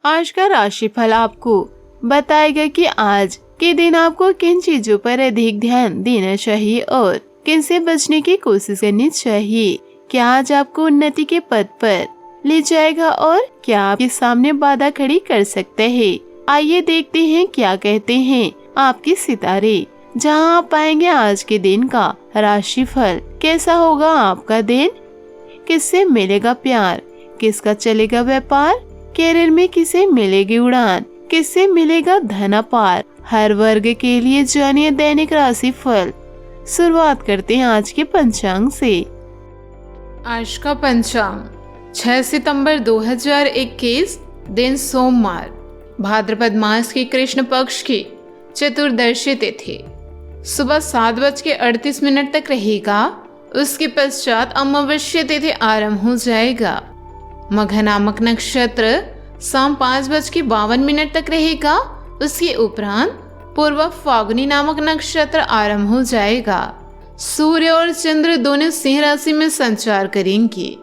आज का राशिफल आपको बताएगा कि आज के दिन आपको किन चीजों पर अधिक ध्यान देना चाहिए और किन से बचने की कोशिश करनी चाहिए। क्या आज आपको उन्नति के पद पर ले जाएगा और क्या आपके सामने बाधा खड़ी कर सकता है। आइए देखते हैं क्या कहते हैं आपके सितारे। जहां आप पाएंगे आज के दिन का राशिफल। कैसा होगा आपका दिन, किससे मिलेगा प्यार, किसका चलेगा व्यापार, कैरियर में किसे मिलेगी उड़ान, किससे मिलेगा धन अपार। हर वर्ग के लिए जानिए दैनिक राशिफल। शुरुआत करते हैं आज के पंचांग से। आज का पंचांग 6 सितंबर 2021, दिन सोमवार, भाद्रपद मास की कृष्ण पक्ष की चतुर्दशी तिथि सुबह 7:38 तक रहेगा। उसके पश्चात अमावस्या तिथि आरंभ हो जाएगा। मघ नामक नक्षत्र शाम 5:52 तक रहेगा। उसके उपरांत पूर्व फागुनी नामक नक्षत्र आरंभ हो जाएगा। सूर्य और चंद्र दोनों सिंह राशि में संचार करेंगे।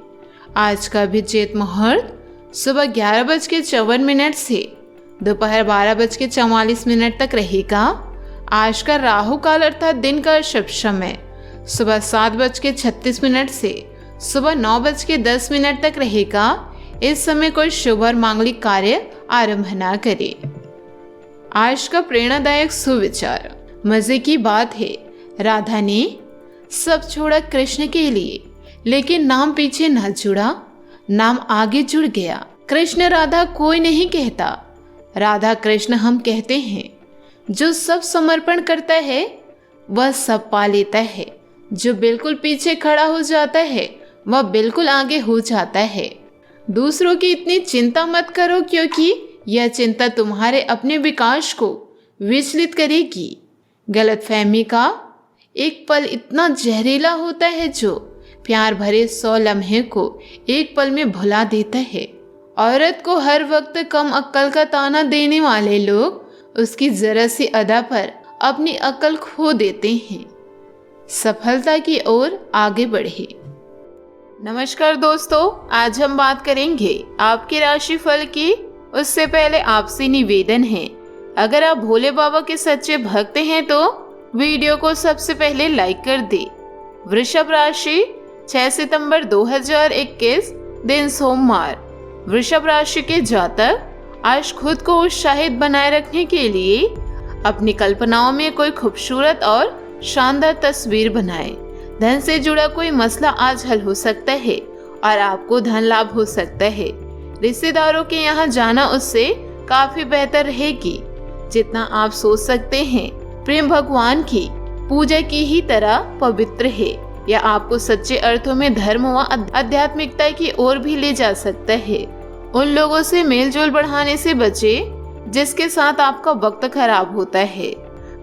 आज का अभिजीत मुहूर्त सुबह 11:54 से दोपहर 12:44 तक रहेगा। आज का राहु काल अर्थात दिन का शुभ समय सुबह 7:36 से सुबह 9:10 तक रहेगा। इस समय कोई शुभ और मांगलिक कार्य आरंभ ना करे। आज का प्रेरणादायक सुविचार। मजे की बात है, राधा ने सब छोड़ा कृष्ण के लिए, लेकिन नाम पीछे न जुड़ा, नाम आगे जुड़ गया। कृष्ण राधा कोई नहीं कहता, राधा कृष्ण हम कहते हैं। जो सब समर्पण करता है वह सब पा लेता है। जो बिल्कुल पीछे खड़ा हो जाता है वह बिल्कुल आगे हो जाता है। दूसरों की इतनी चिंता मत करो, क्योंकि यह चिंता तुम्हारे अपने विकास को विचलित करेगी। गलतफहमी का एक पल इतना जहरीला होता है जो प्यार भरे 100 लम्हे को एक पल में भुला देता है। औरत को हर वक्त कम अक्ल का ताना देने वाले लोग उसकी जरा सी अदा पर अपनी अक्ल खो देते हैं। सफलता की ओर आगे बढ़े। नमस्कार दोस्तों, आज हम बात करेंगे आपके राशिफल की। उससे पहले आपसे निवेदन है, अगर आप भोले बाबा के सच्चे भक्त हैं तो वीडियो को सबसे पहले लाइक कर दे। वृषभ राशि 6 सितंबर 2021, दिन सोमवार। वृषभ राशि के जातक आज खुद को उत्साहित बनाए रखने के लिए अपनी कल्पनाओं में कोई खूबसूरत और शानदार तस्वीर बनाए। धन से जुड़ा कोई मसला आज हल हो सकता है और आपको धन लाभ हो सकता है। रिश्तेदारों के यहाँ जाना उससे काफी बेहतर रहेगी जितना आप सोच सकते हैं। प्रेम भगवान की पूजा की ही तरह पवित्र है। यह आपको सच्चे अर्थों में धर्म व आध्यात्मिकता की ओर भी ले जा सकता है। उन लोगों से मेलजोल बढ़ाने से बचे जिसके साथ आपका वक्त खराब होता है।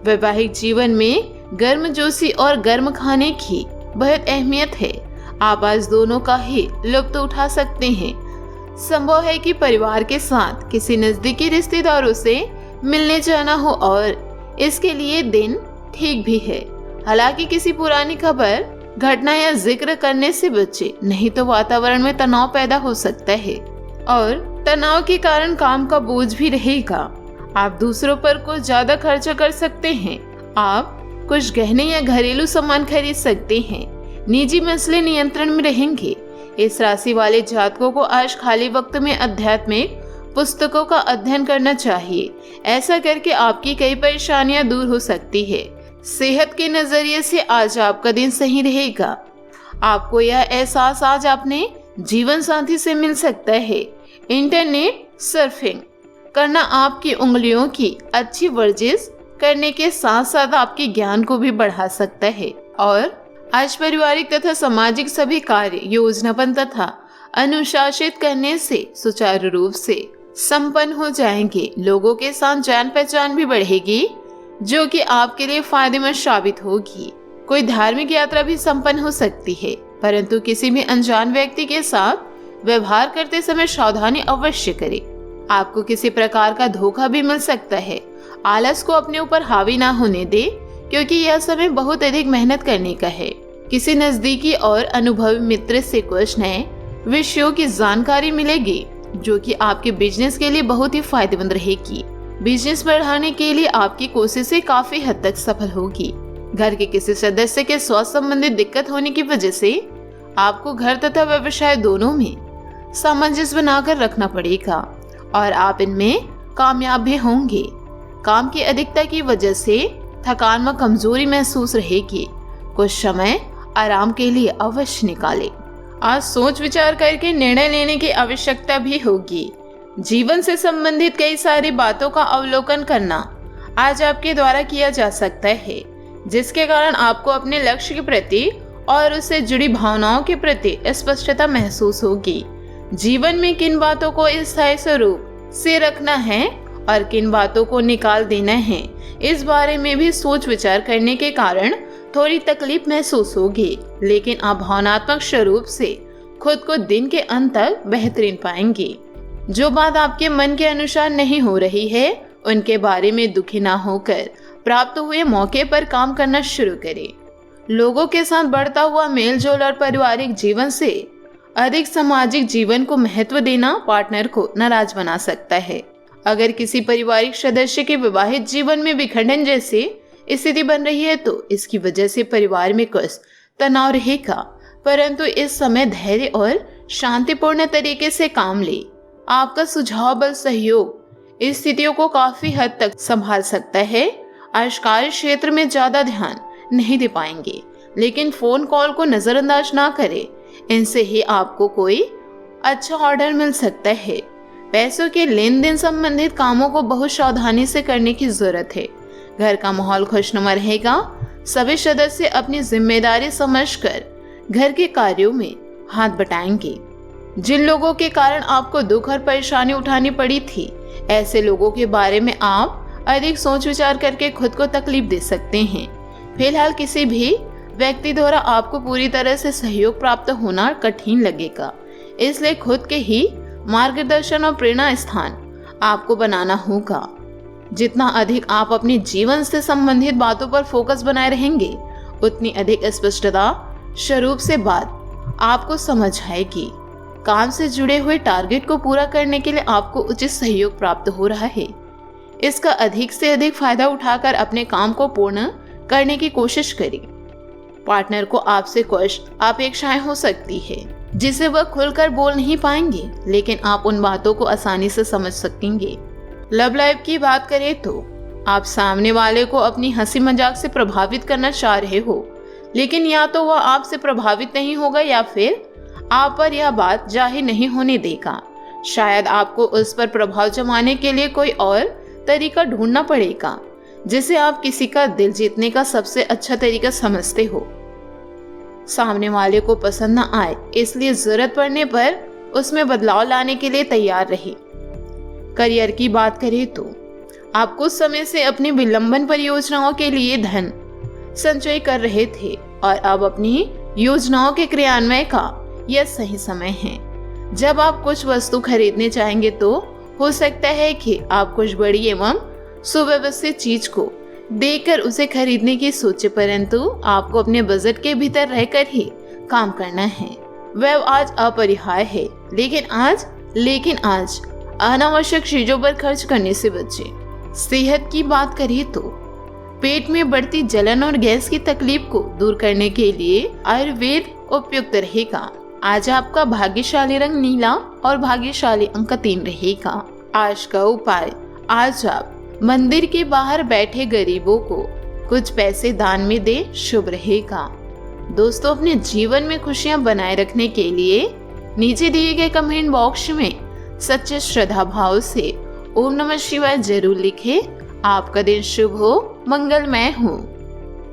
वैवाहिक जीवन में गर्मजोशी और गर्म खाने की बहुत अहमियत है। आप आज दोनों का ही लुत्फ उठा सकते हैं। संभव है कि परिवार के साथ किसी नजदीकी रिश्तेदारों से मिलने जाना हो और इसके लिए दिन ठीक भी है। हालांकि किसी पुरानी खबर, घटना या जिक्र करने से बचे, नहीं तो वातावरण में तनाव पैदा हो सकता है और तनाव के कारण काम का बोझ भी रहेगा। आप दूसरों पर कुछ ज्यादा खर्चा कर सकते हैं। आप कुछ गहने या घरेलू सामान खरीद सकते हैं। निजी मसले नियंत्रण में रहेंगे। इस राशि वाले जातकों को आज खाली वक्त में आध्यात्मिक पुस्तकों का अध्ययन करना चाहिए। ऐसा करके आपकी कई परेशानियां दूर हो सकती है। सेहत के नजरिए से आज आपका दिन सही रहेगा। आपको यह एहसास आज अपने जीवन साथी से मिल सकता है। इंटरनेट सर्फिंग करना आपकी उंगलियों की अच्छी वर्जिश करने के साथ साथ आपके ज्ञान को भी बढ़ा सकता है। और आज पारिवारिक तथा सामाजिक सभी कार्य योजनाबद्ध तथा अनुशासित करने से सुचारू रूप से संपन्न हो जाएंगे। लोगों के साथ जान पहचान भी बढ़ेगी जो कि आपके लिए फायदेमंद साबित होगी। कोई धार्मिक यात्रा भी संपन्न हो सकती है, परंतु किसी भी अनजान व्यक्ति के साथ व्यवहार करते समय सावधानी अवश्य करें। आपको किसी प्रकार का धोखा भी मिल सकता है। आलस को अपने ऊपर हावी ना होने दे, क्योंकि यह समय बहुत अधिक मेहनत करने का है। किसी नजदीकी और अनुभवी मित्र से कुछ नए विषयों की जानकारी मिलेगी। जो कि आपके बिजनेस के लिए बहुत ही फायदेमंद रहेगी। बिजनेस बढ़ाने के लिए आपकी कोशिशें काफी हद तक सफल होगी। घर के किसी सदस्य के स्वास्थ्य संबंधित दिक्कत होने की वजह से आपको घर तथा व्यवसाय दोनों में सामंजस्य बनाकर रखना पड़ेगा और आप इनमें कामयाब भी होंगे। काम की अधिकता की वजह से थकान व कमजोरी महसूस रहेगी। कुछ समय आराम के लिए अवश्य निकालें। आज सोच विचार करके निर्णय लेने की आवश्यकता भी होगी। जीवन से संबंधित कई सारी बातों का अवलोकन करना आज आपके द्वारा किया जा सकता है, जिसके कारण आपको अपने लक्ष्य के प्रति और उससे जुड़ी भावनाओं के प्रति स्पष्टता महसूस होगी। जीवन में किन बातों को स्थायी स्वरूप से रखना है और किन बातों को निकाल देना है, इस बारे में भी सोच विचार करने के कारण थोड़ी तकलीफ महसूस होगी, लेकिन आप भावनात्मक स्वरूप से खुद को दिन के अंत तक बेहतरीन पाएंगे। जो बात आपके मन के अनुसार नहीं हो रही है, उनके बारे में दुखी ना होकर प्राप्त हुए मौके पर काम करना शुरू करें। लोगों के साथ बढ़ता हुआ मेल जोल और पारिवारिक जीवन से अधिक सामाजिक जीवन को महत्व देना पार्टनर को नाराज बना सकता है। अगर किसी पारिवारिक सदस्य के विवाहित जीवन में विखंडन जैसी स्थिति बन रही है तो इसकी वजह से परिवार में कुछ तनाव रहेगा, परंतु इस समय धैर्य और शांतिपूर्ण तरीके से काम ले। आपका सुझाव बल सहयोग इस स्थितियों को काफी हद तक संभाल सकता है। आज कार्य क्षेत्र में ज्यादा ध्यान नहीं दे पाएंगे, लेकिन फोन कॉल को नजरअंदाज ना करें, इनसे ही आपको कोई अच्छा ऑर्डर मिल सकता है। पैसों के लेन देन संबंधित कामों को बहुत सावधानी से करने की जरूरत है। घर का माहौल खुशनुमा रहेगा। सभी सदस्य अपनी जिम्मेदारी समझकर घर के कार्यों में हाथ बटाएंगे। जिन लोगों के कारण आपको दुख और परेशानी उठानी पड़ी थी, ऐसे लोगों के बारे में आप अधिक सोच विचार करके खुद को तकलीफ दे सकते हैं। फिलहाल किसी भी व्यक्ति द्वारा आपको पूरी तरह से सहयोग प्राप्त होना कठिन लगेगा, इसलिए खुद के ही मार्गदर्शन और प्रेरणा स्थान आपको बनाना होगा। जितना अधिक आप अपने जीवन से संबंधित बातों पर फोकस बनाए रहेंगे, उतनी अधिक स्पष्टता स्वरूप से बात आपको समझ आएगी। काम से जुड़े हुए टारगेट को पूरा करने के लिए आपको उचित सहयोग प्राप्त हो रहा है। इसका अधिक से अधिक फायदा उठाकर अपने काम को पूर्ण करने की कोशिश करें। पार्टनर को आपसे कुछ अपेक्षाएं हो सकती है जिसे वह खुलकर बोल नहीं पाएंगे, लेकिन आप उन बातों को आसानी से समझ सकेंगे। लव लाइफ की बात करें तो आप सामने वाले को अपनी हंसी मजाक से प्रभावित करना चाह रहे हो, लेकिन या तो वह आपसे प्रभावित नहीं होगा या फिर आप पर यह बात जाहिर नहीं होने देगा। शायद आपको उस पर प्रभाव जमाने के लिए कोई और तरीका ढूंढना पड़ेगा, जिसे आप किसी का दिल जीतने का सबसे अच्छा तरीका समझते हो। सामने वाले को पसंद न आए, इसलिए जरूरत पड़ने पर उसमें बदलाव लाने के लिए तैयार रहे। करियर की बात करें तो आप कुछ समय से अपनी विलंबन परियोजनाओं के लिए धन संचय कर रहे थे और अब अपनी योजनाओं के क्रियान्वयन का यह सही समय है। जब आप कुछ वस्तु खरीदने चाहेंगे तो हो सकता है कि आप कुछ बड़ी एवं सुव्यवस्थित चीज को देखकर उसे खरीदने की सोचे, परंतु आपको अपने बजट के भीतर रहकर ही काम करना है। वह आज अपरिहार्य है, लेकिन आज अनावश्यक चीजों पर खर्च करने से बचें। सेहत की बात करें तो पेट में बढ़ती जलन और गैस की तकलीफ को दूर करने के लिए आयुर्वेद उपयुक्त रहेगा। आज आपका भाग्यशाली रंग नीला और भाग्यशाली अंक 3 रहेगा। आज का उपाय, आज आप मंदिर के बाहर बैठे गरीबों को कुछ पैसे दान में दे, शुभ रहेगा। दोस्तों, अपने जीवन में खुशियां बनाए रखने के लिए नीचे दिए गए कमेंट बॉक्स में सच्चे श्रद्धा भाव से ओम नमः शिवाय जरूर लिखें। आपका दिन शुभ हो, मंगलमय हो।